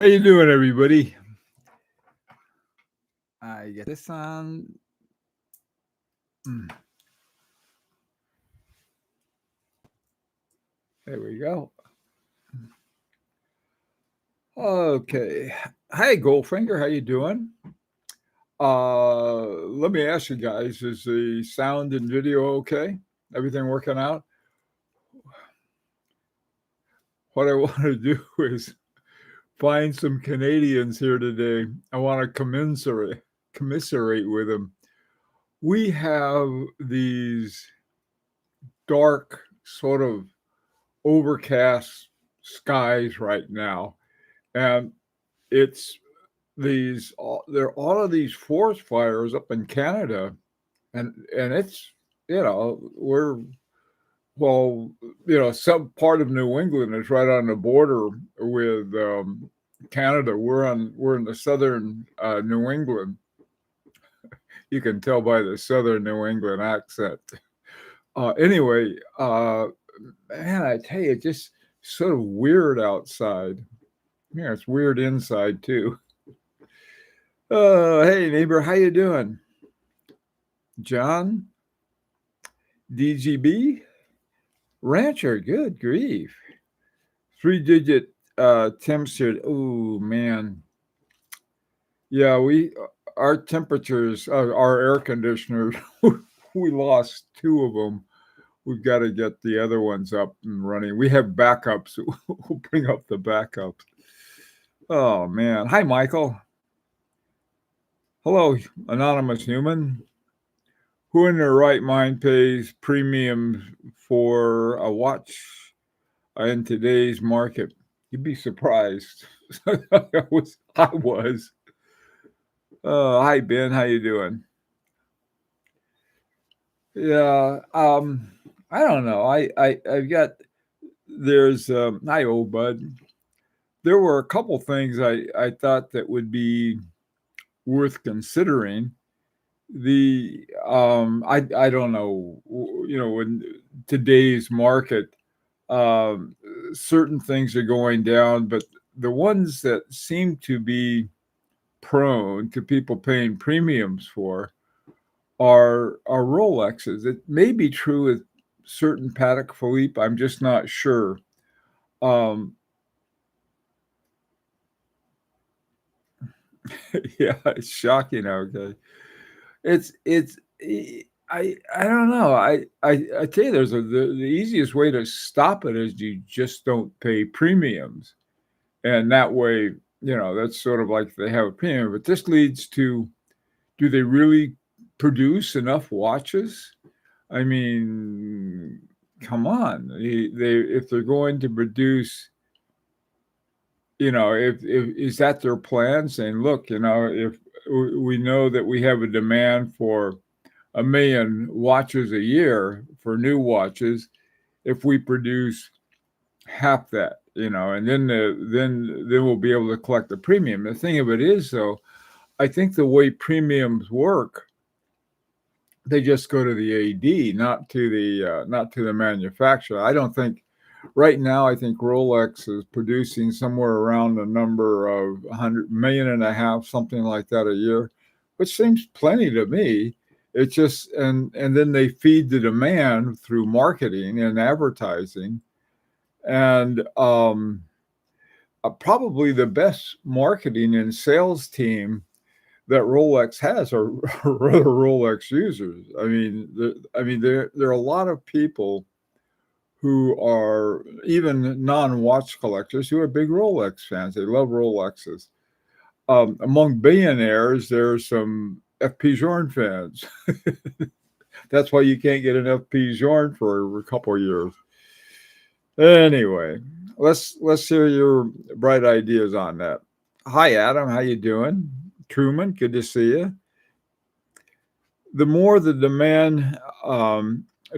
How you doing, everybody? I get this on. Mm, There we go. Okay. Hi, Goldfinger. How you doing? Let me ask you guys: is the sound and video okay? Everything working out? What I want to do is find some Canadians here today. I want to commiserate with them. We have these dark, sort of overcast skies right now, and it's there are all of these forest fires up in Canada, and it's we're well some part of New England is right on the border with Canada. We're in the southern New England. You can tell by the southern New England accent. Anyway, man, I tell you, it's just sort of weird outside. Yeah, it's weird inside too. Hey neighbor, how you doing? John, DGB, Rancher, good grief. 3-digit temps here. Oh man. Yeah, our temperatures, our air conditioners, we lost two of them. We've got to get the other ones up and running. We have backups. We'll bring up the backups. Oh man. Hi Michael. Hello, anonymous human. Who in their right mind pays premiums for a watch in today's market? You'd be surprised. I was. I was. Hi Ben, how you doing? Yeah. I don't know. I've got. There's. Hi, old bud. There were a couple things I thought that would be worth considering. I don't know. In today's market, um, certain things are going down, but the ones that seem to be prone to people paying premiums for are Rolexes. It may be true with certain Patek Philippe. I'm just not sure. Um, yeah, it's shocking. Okay, it's. I don't know. I tell you, the easiest way to stop it is you just don't pay premiums, and that way, that's sort of like they have a premium. But this leads to, do they really produce enough watches? I mean, come on. They if they're going to produce, if is that their plan? Saying, look, if we know that we have a demand for 1 million watches a year for new watches, if we produce half that, and then we'll be able to collect the premium. The thing of it is, though, I think the way premiums work, they just go to the AD, not to the manufacturer. I don't think right now. I think Rolex is producing somewhere around the number of 100 million and a half, something like that a year, which seems plenty to me. It's just and then they feed the demand through marketing and advertising, and probably the best marketing and sales team that Rolex has are other Rolex users. There are a lot of people who are even non-watch collectors who are big Rolex fans. They love Rolexes. Among billionaires, there are some FP Journe fans. That's why you can't get an FP Journe for a couple of years. Anyway, let's hear your bright ideas on that. Hi, Adam. How you doing? Truman, good to see you. The more the demand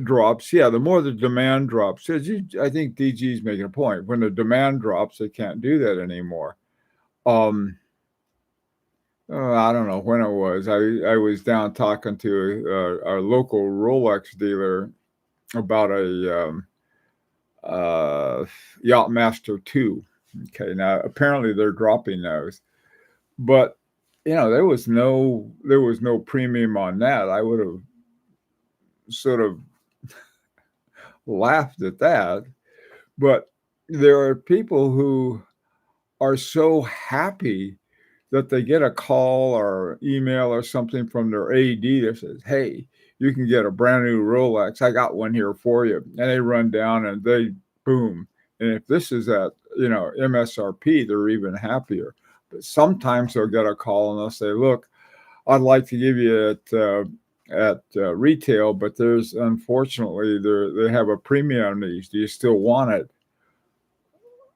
drops, the more the demand drops. I think DG is making a point. When the demand drops, they can't do that anymore. I don't know when it was. I was down talking to our local Rolex dealer about a Yachtmaster 2. Okay, now apparently they're dropping those, but there was no premium on that. I would have sort of laughed at that. But there are people who are so happy that they get a call or email or something from their AD that says, "Hey, you can get a brand new Rolex. I got one here for you." And they run down and they boom. And if this is at, MSRP, they're even happier. But sometimes they'll get a call and they'll say, "Look, I'd like to give you at retail, but there's unfortunately they have a premium on these. Do you still want it?"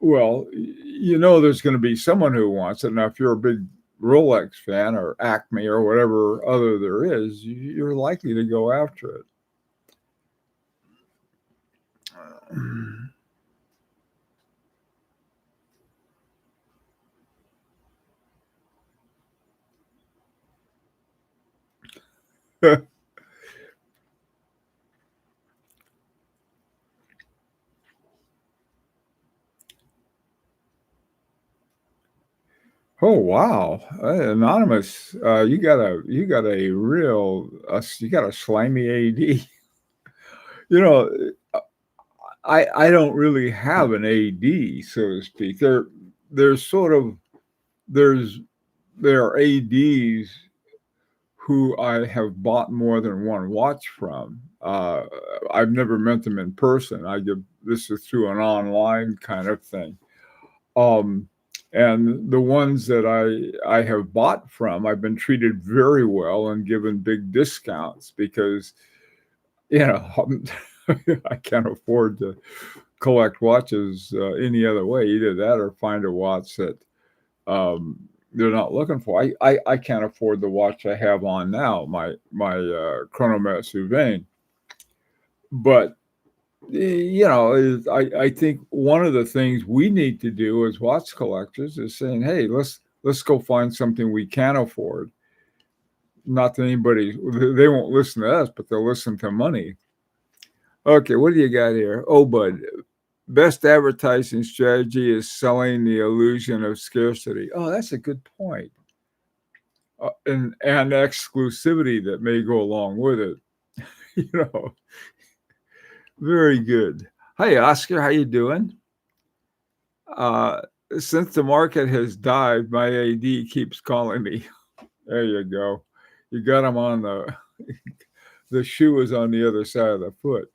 Well, there's going to be someone who wants it. Now, if you're a big Rolex fan or Acme or whatever other there is, you're likely to go after it. Oh wow, anonymous! You got a slimy AD. You know, I don't really have an AD, so to speak. There's sort of there's there are ADs who I have bought more than one watch from. I've never met them in person. This is through an online kind of thing. Um, and the ones that I have bought from, I've been treated very well and given big discounts because you know I can't afford to collect watches any other way. Either that or find a watch that um, they're not looking for. I can't afford the watch I have on now, my Chronomet Souvain. But I think one of the things we need to do as watch collectors is saying, hey, let's go find something we can afford. Not that they won't listen to us, but they'll listen to money. Okay, what do you got here? Oh, bud, best advertising strategy is selling the illusion of scarcity. Oh, that's a good point. And exclusivity that may go along with it. you know, very good. Hi, Oscar. How you doing? Uh, since the market has dived, my AD keeps calling me. There you go. You got him on the shoe is on the other side of the foot.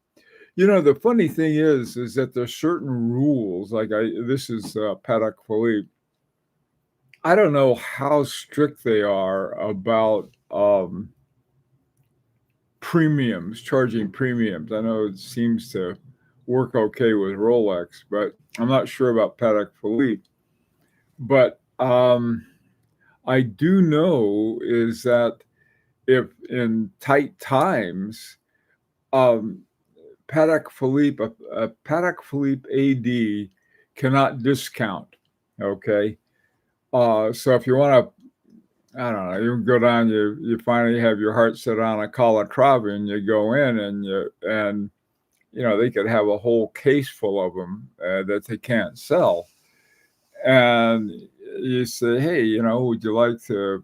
The funny thing is that there's certain rules. Like this is Patek Philippe. I don't know how strict they are about premiums, charging premiums. I know it seems to work okay with Rolex, but I'm not sure about Patek Philippe. But I do know is that if in tight times, Patek Philippe, a Patek Philippe AD cannot discount. Okay, so if you want to, I don't know, you go down, you finally have your heart set on a Calatrava, and you go in and they could have a whole case full of them that they can't sell, and you say, hey, would you like to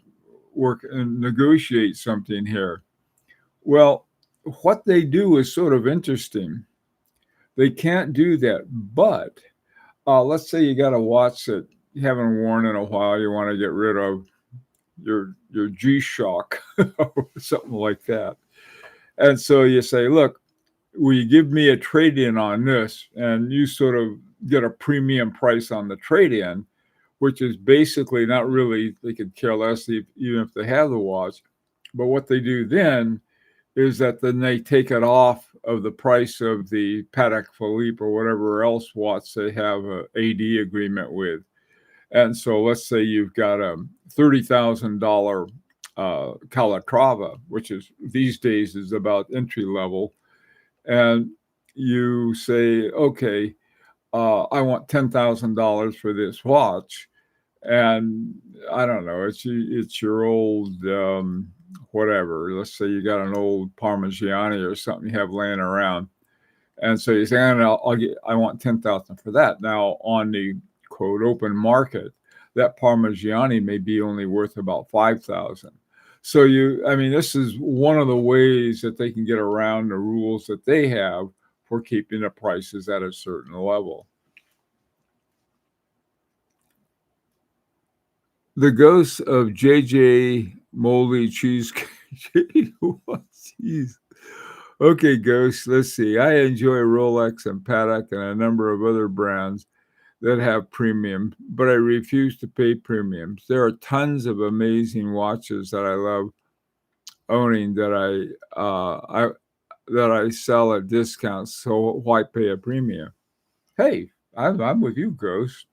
work and negotiate something here? Well, what they do is sort of interesting. They can't do that, but let's say you got a watch that you haven't worn in a while, you want to get rid of your G-Shock or something like that. And so you say, look, will you give me a trade-in on this? And you sort of get a premium price on the trade-in, which is basically not really, they could care less even if they have the watch. But what they do then is that then they take it off of the price of the Patek Philippe or whatever else watch they have a AD agreement with. And so let's say you've got a $30,000 Calatrava, which is these days is about entry level. And you say, okay, I want $10,000 for this watch. And I don't know, it's your old whatever. Let's say you got an old Parmigiani or something you have laying around, and so you say, I want $10,000 for that. Now on the unquote open market, that Parmigiani may be only worth about 5,000. So I mean, this is one of the ways that they can get around the rules that they have for keeping the prices at a certain level. The ghost of J.J. Moldy Cheesecake. Jeez. Okay, Ghost, let's see. I enjoy Rolex and Patek and a number of other brands that have premium, but I refuse to pay premiums. There are tons of amazing watches that I love owning that I sell at discounts. So why pay a premium? Hey, I'm with you, Ghost.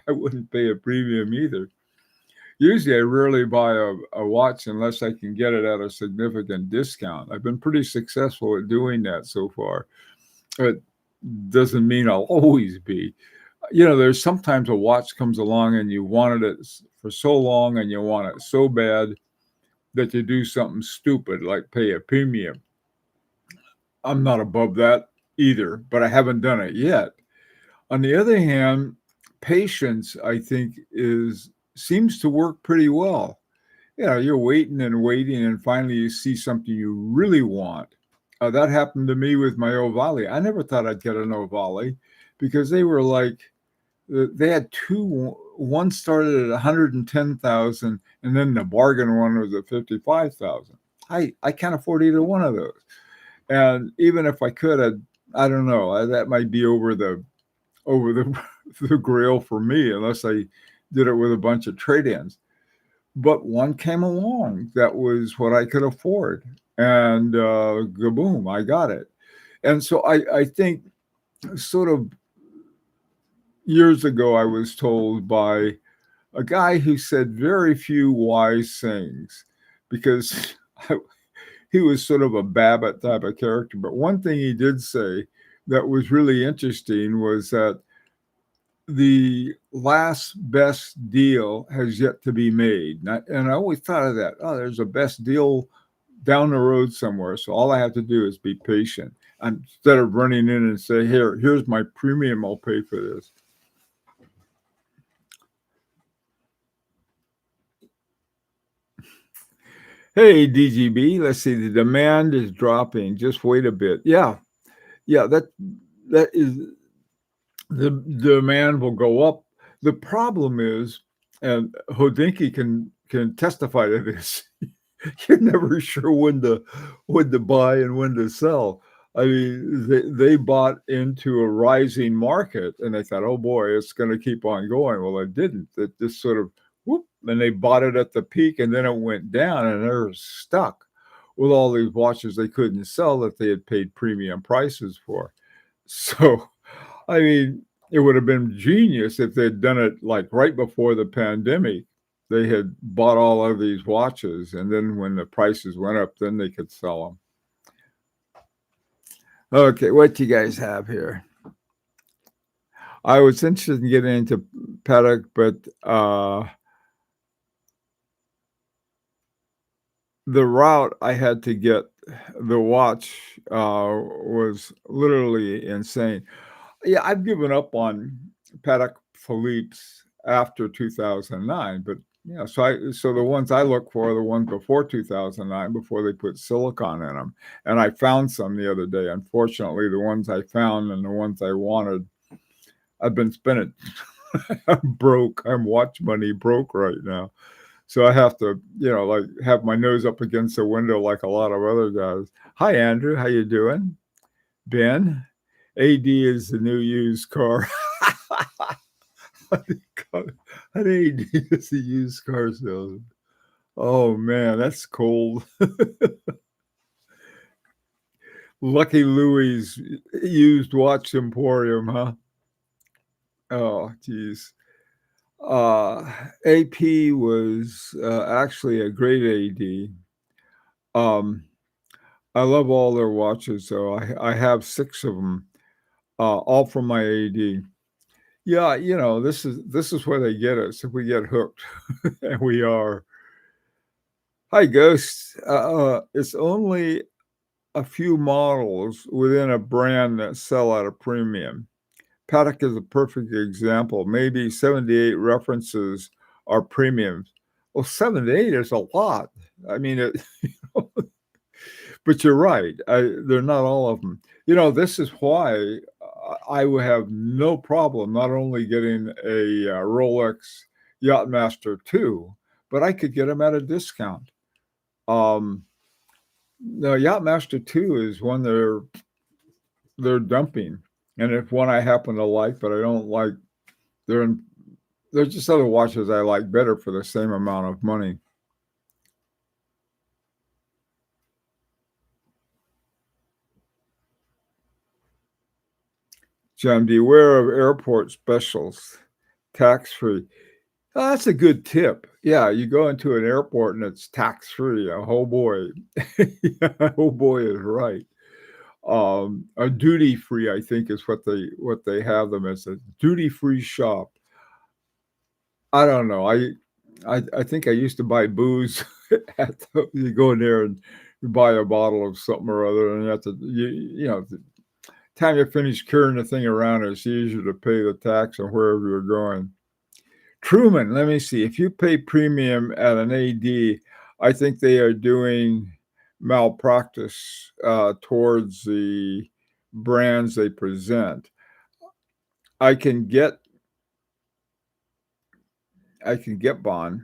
I wouldn't pay a premium either. Usually, I rarely buy a watch unless I can get it at a significant discount. I've been pretty successful at doing that so far. It doesn't mean I'll always be. There's sometimes a watch comes along and you wanted it for so long and you want it so bad that you do something stupid like pay a premium. I'm not above that either, but I haven't done it yet. On the other hand, patience, I think, seems to work pretty well. You're waiting and waiting, and finally you see something you really want. That happened to me with my Ovale. I never thought I'd get an Ovale because they were like, they had two. One started at 110,000, and then the bargain one was at 55,000. I can't afford either one of those. And even if I could, I don't know. That might be over the the grail for me, unless I did it with a bunch of trade-ins. But one came along that was what I could afford, and gaboom, I got it. And so I think sort of years ago, I was told by a guy who said very few wise things because he was sort of a Babbitt type of character. But one thing he did say that was really interesting was that the last best deal has yet to be made. And I always thought of that. Oh, there's a best deal down the road somewhere. So all I have to do is be patient. And instead of running in and say, here's my premium, I'll pay for this. Hey, DGB, let's see. The demand is dropping. Just wait a bit. Yeah, that is, the demand will go up. The problem is, and Hodinky can testify to this, you're never sure when to buy and when to sell. I mean, they bought into a rising market and they thought, oh boy, it's going to keep on going. Well, it didn't. It just sort of whoop, and they bought it at the peak and then it went down and they're stuck with all these watches they couldn't sell that they had paid premium prices for. So, I mean, it would have been genius if they'd done it like right before the pandemic. They had bought all of these watches, and then when the prices went up, then they could sell them. Okay, what you guys have here? I was interested in getting into Patek, but the route I had to get the watch was literally insane. Yeah, I've given up on Patek Philippe's after 2009, but so the ones I look for are the ones before 2009, before they put silicon in them. And I found some the other day. Unfortunately, the ones I found and the ones I wanted, I've been spending. I'm broke. I'm watch money broke right now. So I have to, like have my nose up against the window like a lot of other guys. Hi, Andrew. How you doing? Ben? AD is the new used car. An AD is a used car salesman. Oh man, that's cold. Lucky Louie's used watch emporium, huh? Oh, geez. AP was actually a great AD. I love all their watches, so I have 6 of them, all from my AD. Yeah, this is where they get us if we get hooked, and we are. Hi, Ghost. It's only a few models within a brand that sell at a premium. Patek is a perfect example. Maybe 78 references are premiums. Well, 78 is a lot. I mean, but you're right. They're not all of them. This is why I would have no problem not only getting a Rolex Yachtmaster 2, but I could get them at a discount. The Yachtmaster 2 is one they're dumping, and if one I happen to like, but I don't like, there's just other watches I like better for the same amount of money. John, beware of airport specials, tax-free. Oh, that's a good tip. Yeah, you go into an airport and it's tax-free. Oh boy, oh boy is right. A duty-free, I think, is what they have them as, a duty-free shop. I don't know. I think I used to buy booze you go in there and you buy a bottle of something or other, and you have to the time you finish carrying the thing around, it's easier to pay the tax on wherever you're going. Truman, let me see. If you pay premium at an AD, I think they are doing malpractice towards the brands they present. I can get Bond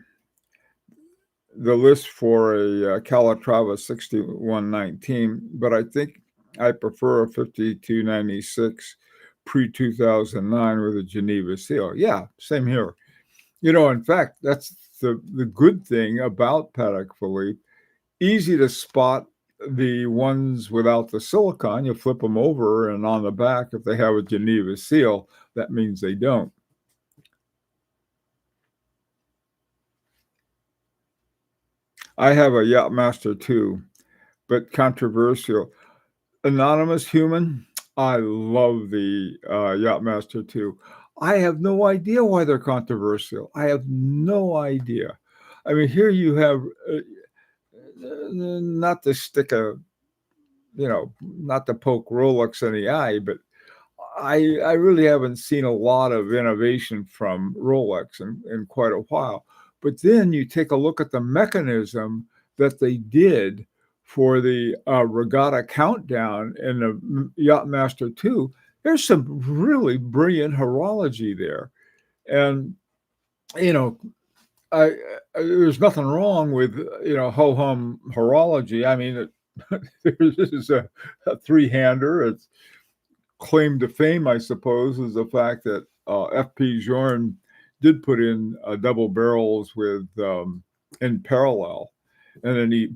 the list for a Calatrava 6119, but I think I prefer a 5296 pre-2009 with a Geneva seal. Yeah, same here. In fact, that's the good thing about Patek Philippe. Easy to spot the ones without the silicon. You flip them over, and on the back, if they have a Geneva seal, that means they don't. I have a Yachtmaster 2, but controversial. Anonymous Human, I love the Yachtmaster 2. I have no idea why they're controversial. I have no idea. I mean, here you have, not to stick not to poke Rolex in the eye, but I really haven't seen a lot of innovation from Rolex in quite a while. But then you take a look at the mechanism that they did for the Regatta Countdown in the Yachtmaster 2. There's some really brilliant horology there. And, there's nothing wrong with, ho-hum horology. I mean, this is a three-hander. It's claim to fame, I suppose, is the fact that F.P. Journe did put in double barrels with in parallel, and then he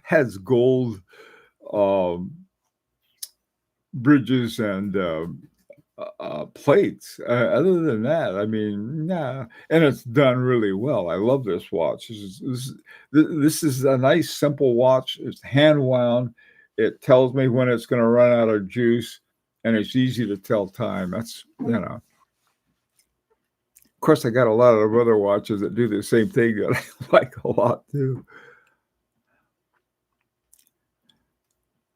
has gold bridges and plates. Other than that, I mean, nah. And it's done really well. I love this watch. This is a nice, simple watch. It's hand wound. It tells me when it's going to run out of juice, and it's easy to tell time. That's, Of course, I got a lot of other watches that do the same thing that I like a lot too.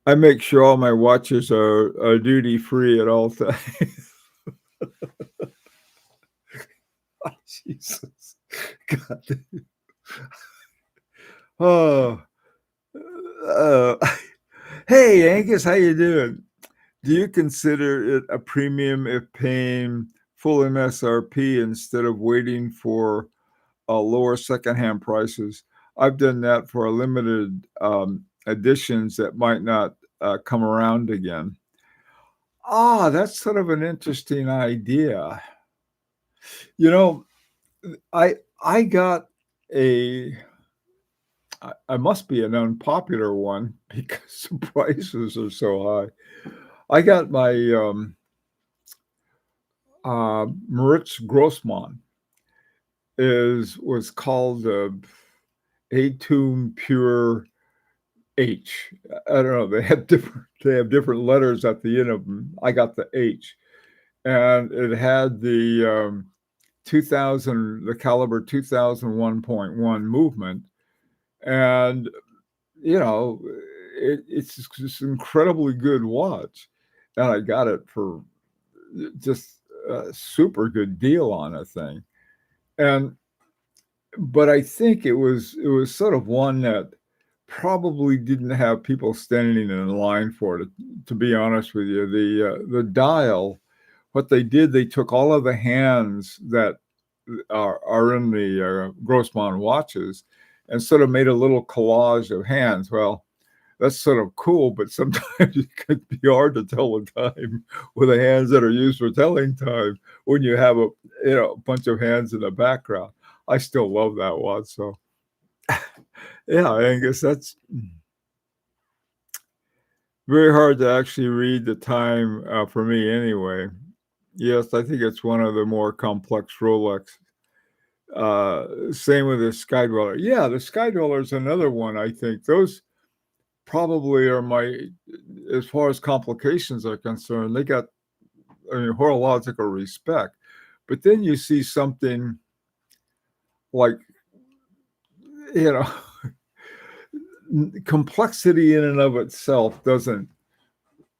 I make sure all my watches are duty free at all times. Oh, Jesus, God. Oh, hey Angus, how you doing? Do you consider it a premium if paying full MSRP instead of waiting for lower secondhand prices? I've done that for limited editions that might not come around again. That's sort of an interesting idea. I got I must be an unpopular one because the prices are so high. I got my Moritz Grossmann was called Atum Pure H. I don't know. They have different letters at the end of them. I got the H, and it had the 2000, the caliber 2001.1 movement, and it's this incredibly good watch, and I got it for just a super good deal on a thing. And but I think it was sort of one that probably didn't have people standing in line for it. To be honest with you, the dial, what they did, they took all of the hands that are in the Grossman watches and sort of made a little collage of hands. Well, that's sort of cool, but sometimes it could be hard to tell the time with the hands that are used for telling time when you have a bunch of hands in the background. I still love that watch. So yeah, I guess that's very hard to actually read the time for me anyway. Yes, I think it's one of the more complex Rolex. Same with the Sky Dweller. Yeah, the Sky Dweller is another one. I think those probably are as far as complications are concerned, they got horological respect. But then you see something like, you know, complexity in and of itself isn't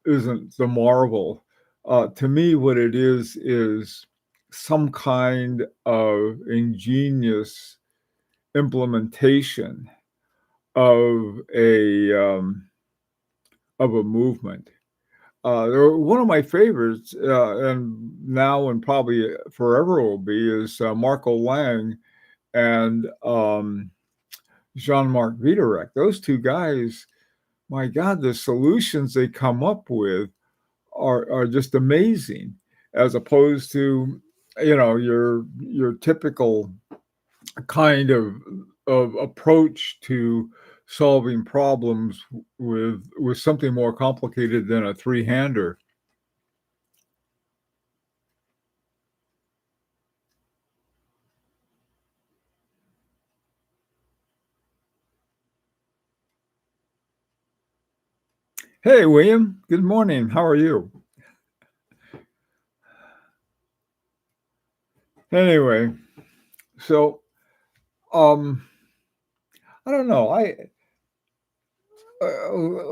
the marvel. To me, what it is some kind of ingenious implementation of a movement. One of my favorites, and now and probably forever will be, is Marco Lang and Jean-Marc Viderec. Those two guys, my God, the solutions they come up with are just amazing, as opposed to your typical kind of approach to solving problems with something more complicated than a three-hander. Hey, William. Good morning. How are you? Anyway, so I don't know.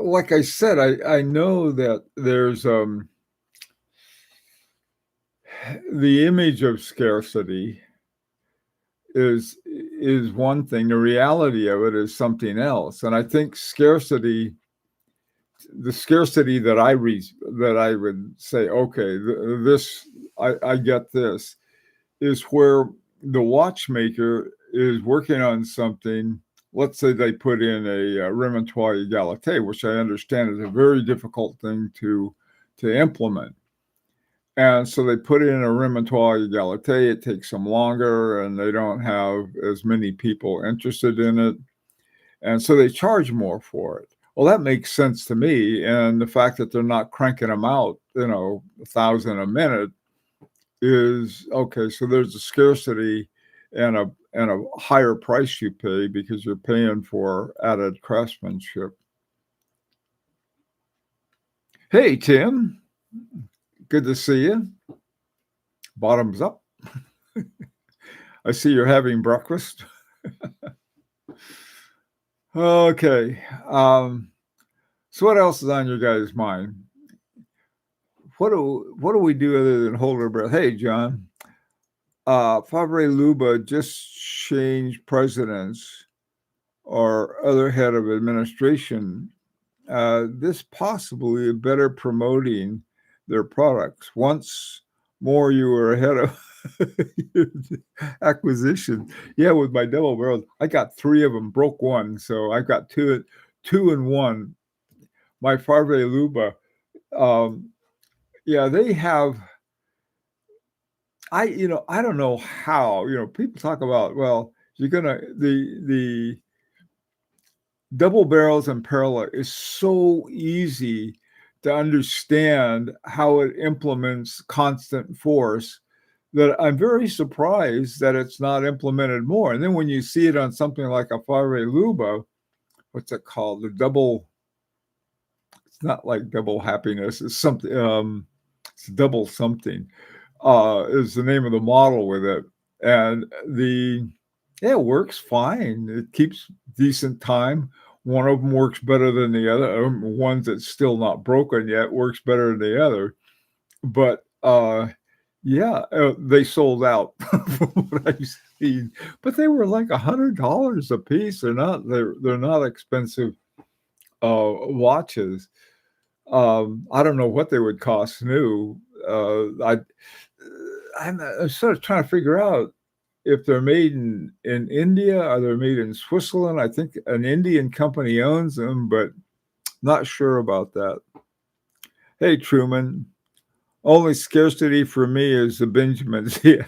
Like I said, I know that there's the image of scarcity is one thing. The reality of it is something else. And I think the scarcity that I would say, okay, I get this, is where the watchmaker is working on something. Let's say they put in a remontoire égalité, which I understand is a very difficult thing to implement. And so they put in a remontoire égalité. It takes them longer, and they don't have as many people interested in it. And so they charge more for it. Well, that makes sense to me. And the fact that they're not cranking them out, 1,000 a minute is okay. So there's a scarcity and a higher price you pay because you're paying for added craftsmanship. Hey, Tim. Good to see you. Bottoms up. I see you're having breakfast. Okay. So what else is on your guys' mind? What do we do other than hold our breath? Hey, John. Favre-Luba just changed presidents or other head of administration. This possibly better promoting their products. Once more, you were ahead of acquisition. Yeah, with my double barrels, I got 3 of them, broke one, so I got two and one. My Favre-Luba, yeah, they have. I don't know how. People talk about, well, you're gonna the double barrels and parallel is so easy to understand how it implements constant force that I'm very surprised that it's not implemented more. And then when you see it on something like a Favre-Luba, what's it called? It's not like double happiness. It's something, it's double something, is the name of the model with it. And it works fine. It keeps decent time. One of them works better than the other. One that's still not broken yet works better than the other. But Uh, yeah, they sold out from what I've seen, but they were like $100 a piece. They're not expensive watches. I don't know what they would cost new. I'm sort of trying to figure out if they're made in India or they're made in Switzerland. I think an Indian company owns them, but not sure about that. Hey, Truman. Only scarcity for me is the Benjamins. Yeah,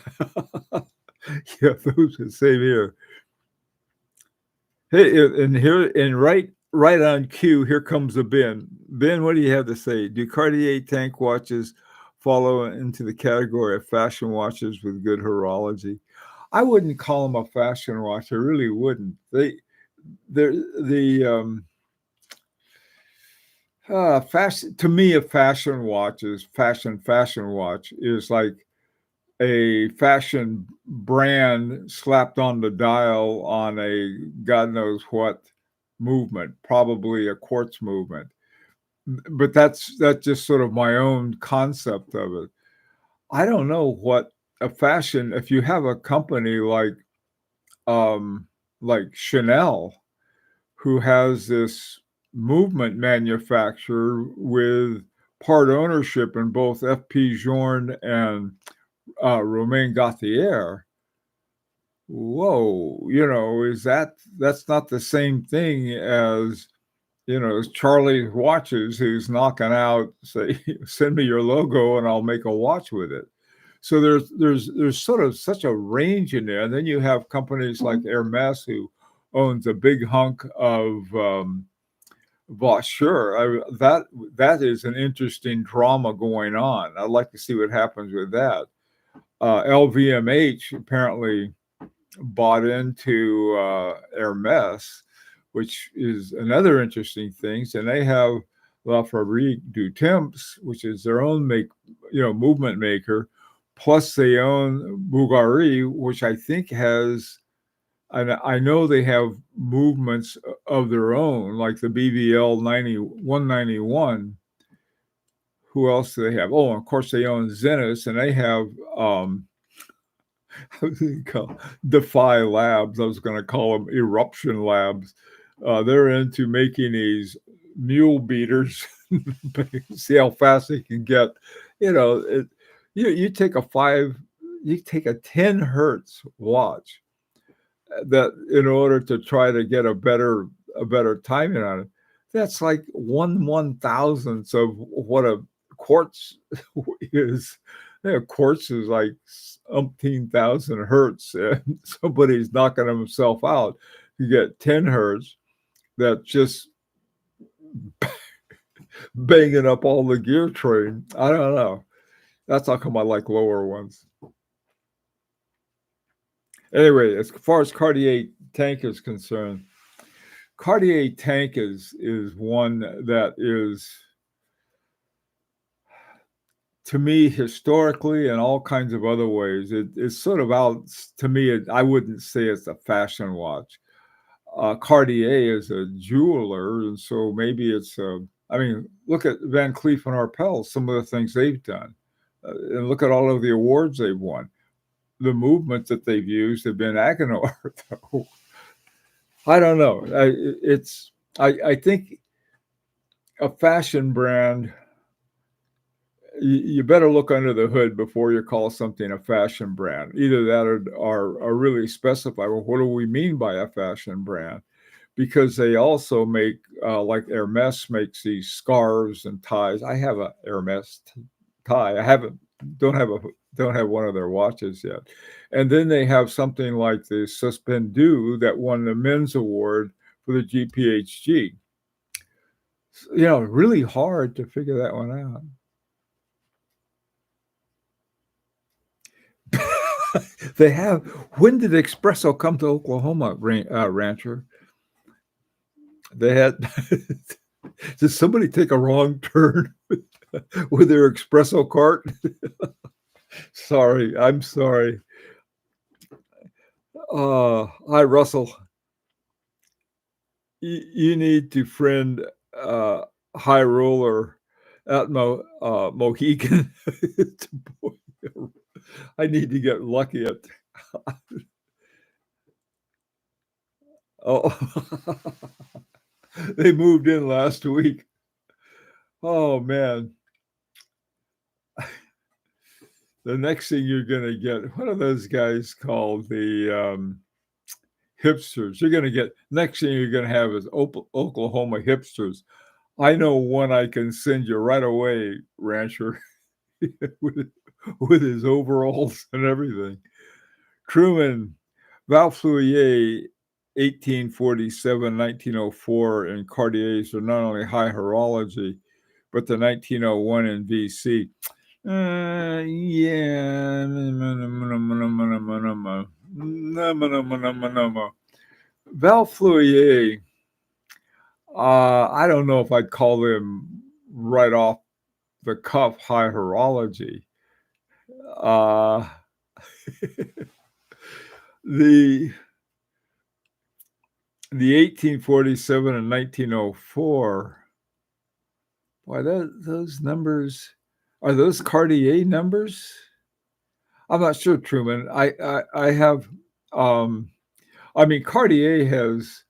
yeah, those are the same here. Hey, and here and right on cue, here comes the Ben. Ben, what do you have to say? Do Cartier tank watches follow into the category of fashion watches with good horology? I wouldn't call them a fashion watch. I really wouldn't. They're the fashion to me. A fashion watch is like a fashion brand slapped on the dial on a God knows what movement, probably a quartz movement. But that's just sort of my own concept of it. I don't know what a fashion. If you have a company um, like Chanel, who has this movement manufacturer with part ownership in both FP Journe and Romain Gauthier. Whoa, is that's not the same thing as as Charlie Watches, who's knocking out, say, send me your logo and I'll make a watch with it. So there's sort of such a range in there. And then you have companies like Hermes, who owns a big hunk of Vaucheur. That is an interesting drama going on. I'd like to see what happens with that. LVMH apparently bought into Hermes, which is another interesting thing. And they have La Fabrique du Temps, which is their own movement maker. Plus, they own Bulgari, which I think has, and I know they have movements of their own, like the BVL 191. Who else do they have? Oh, of course, they own Zenith, and they have Defy Labs. I was going to call them Eruption Labs. They're into making these mule beaters. See how fast they can get. You take a 10 hertz watch that in order to try to get a better timing on it. That's like 1/1000th of what a quartz is. Quartz is like umpteen thousand hertz, and somebody's knocking himself out. You get 10 hertz that's just banging up all the gear train. I don't know. That's how come I like lower ones. Anyway, as far as Cartier tank is concerned, Cartier tank is one that is, to me, historically and all kinds of other ways, it's sort of out to me. I wouldn't say it's a fashion watch. Cartier is a jeweler, and so maybe it's a. I mean, look at Van Cleef and Arpels. Some of the things they've done, and look at all of the awards they've won. The movements that they've used have been Agenor. I don't know. I think a fashion brand, you better look under the hood before you call something a fashion brand. Either that or really specify, well, what do we mean by a fashion brand? Because they also make, like Hermes makes these scarves and ties. I have a Hermes tie. Don't have one of their watches yet. And then they have something like the Suspendu that won the men's award for the GPHG. Really hard to figure that one out. They have. When did Espresso come to Oklahoma, Rancher? They had. Did somebody take a wrong turn with their espresso cart? Sorry, I'm sorry. Hi, Russell. You need to friend High Roller at Mohegan. I need to get lucky at. Oh, they moved in last week. Oh man, the next thing you're gonna get, what are those guys called? The hipsters. You're gonna get next thing you're gonna have is Oklahoma hipsters. I know one I can send you right away, Rancher, with his overalls and everything. Truman, Valfleury, 1847, 1904, and Cartier's are not only high horology, but the 1901 in VC. Yeah. Valfleury, I don't know if I'd call them right off the cuff high horology. The 1847 and 1904. Why those numbers are those Cartier numbers? I'm not sure, Truman. I have I mean Cartier has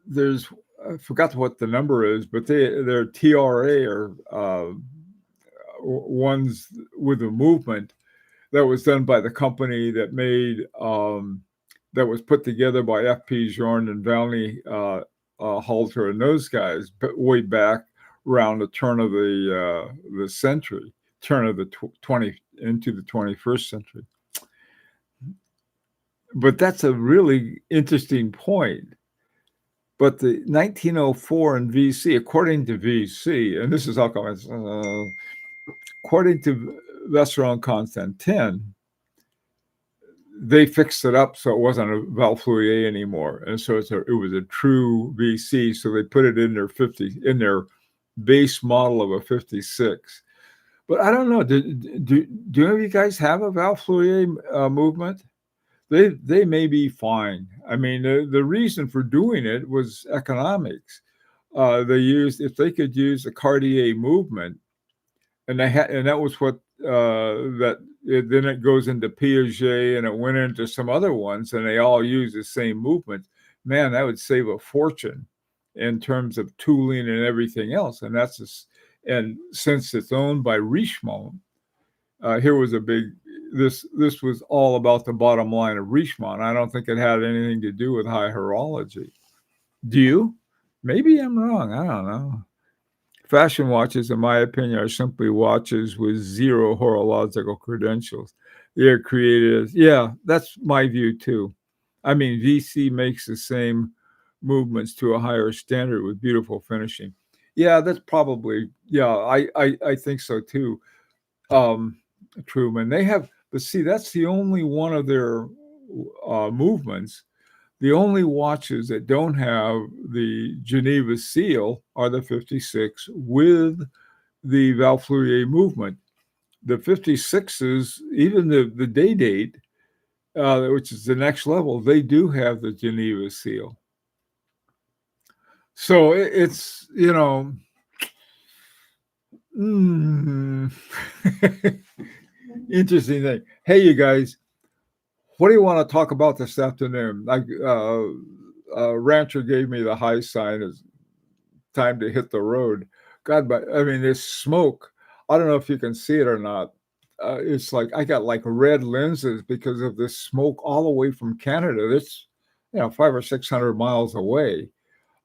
there's I forgot what the number is, but their TRA are ones with a movement that was done by the company that made that was put together by F.P. Jorn and Valney Halter and those guys, but way back around the turn of the century, turn of the 20 into the 21st century. But that's a really interesting point. But the 1904 in VC, according to VC, and this is how come according to Vacheron Constantin, they fixed it up so it wasn't a Valfleury anymore, and so it was a true VC. So they put it in their base model of a 56. But I don't know. Do any of you guys have a Valfleury movement? They may be fine. I mean, the reason for doing it was economics. They used if they could use the Cartier movement, and that was what then it goes into Piaget and it went into some other ones, and they all use the same movement. Man, that would save a fortune in terms of tooling and everything else. And and since it's owned by Richemont, here was a big. This was all about the bottom line of Richemont. I don't think it had anything to do with high horology. Do you? Maybe I'm wrong. I don't know. Fashion watches, in my opinion, are simply watches with zero horological credentials. They're created. Yeah, that's my view too. I mean, VC makes the same movements to a higher standard with beautiful finishing. Yeah, that's probably. Yeah, I think so too. Truman, they have. But see, that's the only one of their movements. The only watches that don't have the Geneva seal are the 56 with the Valfleury movement. The 56s, even the day date, which is the next level, they do have the Geneva seal. So it's, interesting thing. Hey, you guys, what do you want to talk about this afternoon? Rancher gave me the high sign. It's time to hit the road. God, but I mean, this smoke. I don't know if you can see it or not. It's like I got like red lenses because of this smoke all the way from Canada. It's 500 or 600 miles away,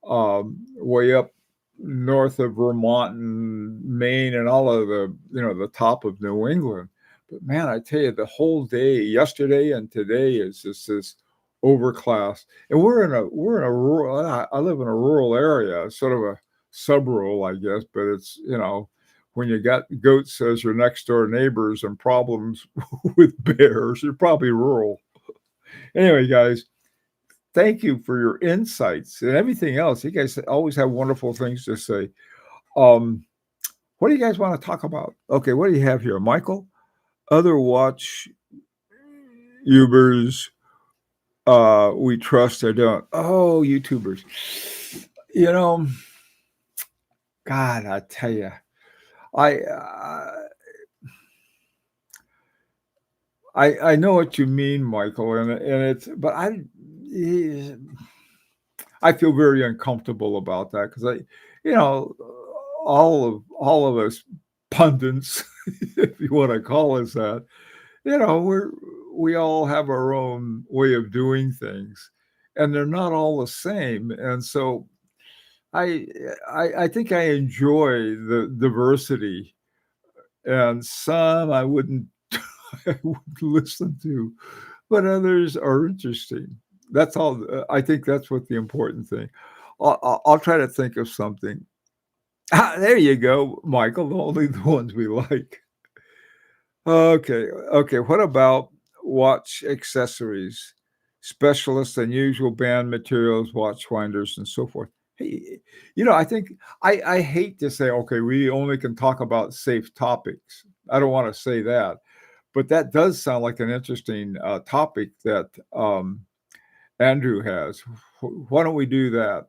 way up north of Vermont and Maine and all of the top of New England. But man, I tell you, the whole day, yesterday and today, is just this overcast. And we're in a rural. I live in a rural area, sort of a sub-rural, I guess. But it's when you got goats as your next door neighbors and problems with bears, you're probably rural. Anyway, guys, thank you for your insights and everything else. You guys always have wonderful things to say. What do you guys want to talk about? Okay, what do you have here, Michael? Other watch Ubers we trust or don't. Oh, YouTubers. God, I tell you, I I know what you mean, Michael, and it's but I feel very uncomfortable about that because you know, all of us pundits, if you want to call us that, we all have our own way of doing things, and they're not all the same. And so I I think I enjoy the diversity, and some I wouldn't I wouldn't listen to, but others are interesting. That's all. I think that's what the important thing. I'll try to think of something. Ah, there you go, Michael. Only the ones we like. Okay, okay. What about watch accessories, specialist, unusual band materials, watch winders, and so forth? Hey, I think I hate to say, okay, we only can talk about safe topics. I don't want to say that, but that does sound like an interesting topic that Andrew has. Why don't we do that?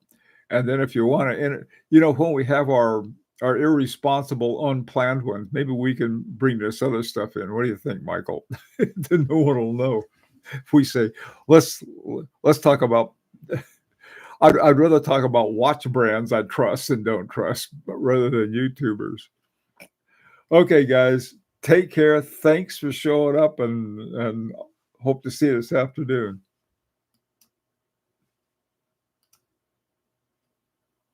And then if you want to, when we have our irresponsible, unplanned ones, maybe we can bring this other stuff in. What do you think, Michael? Then no one will know. If we say, let's let's talk about. I'd rather talk about watch brands I trust and don't trust, but rather than YouTubers. Okay, guys, take care. Thanks for showing up, and hope to see you this afternoon.